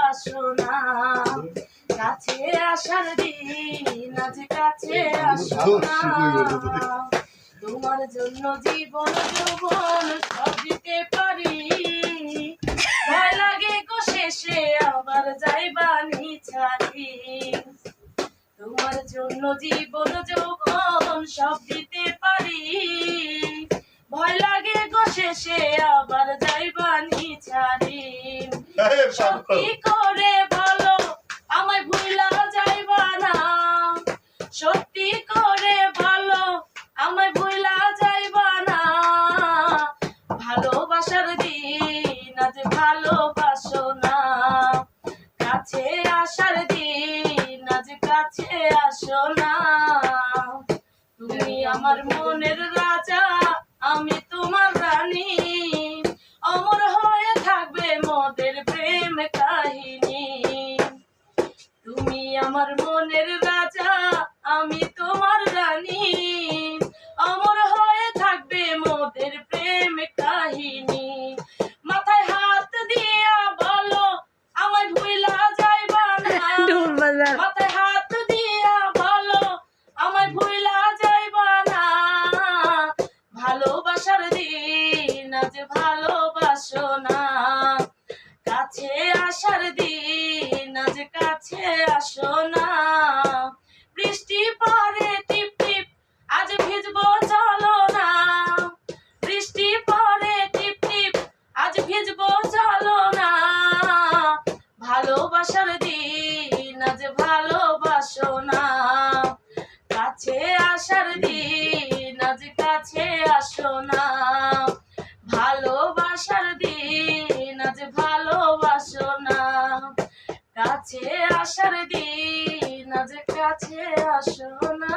ভালোবাসো না। কাছে আসার দিন আজ কাছে আসো না। তোমার জন্য জীবন যৌবন সব দিতে পারি। ভয় লাগে গো শেষে আবার যাইবা নিছাড়ি। তোমার জন্য জীবন যৌবন সব দিতে পারি। ভয় লাগে গো শেষে আবার যাইবা নিছাড়ি। সত্যি করে বলো আমায় ভুলা যাইবা না। সত্যি করে বলো আমায় ভুলা যাইবা না। ভালোবাসার দিন আজ ভালোবাসো না। কাছে আসার দিন আজ কাছে আসো না। তুমি আমার মনের রাজা আমি তোমার রানী। অমর হয়ে থাকবে মোদের প্রেম কাহিনী। তুমি আমার মনের রাজা আমি তোমার রানী। অমর হয়ে থাকবে মোদের প্রেম কাহিনী। মাথায় হাত দিয়া বলো আমায় ভুলা যাইবা না। মাথায় হাত দিয়া বলো আমায় ভুলা যাইবা না। ভালোবাসার দিন আজ ভালোবাসো না। কাছে আসার দিন আজ কাছে আসো না। বৃষ্টি পড়ে টিপ টিপ আজ ভিজবো চলো না। বৃষ্টি পড়ে টিপ টিপ আজ ভিজবো চলো না। ভালোবাসার দিন আজ ভালোবাসো না। কাছে আসার দিন আজ কাছে আসো না। ভালোবাসার দিন আজ ভালোবাসো না। কাছে আসার দিন আজ কাছে আসো না।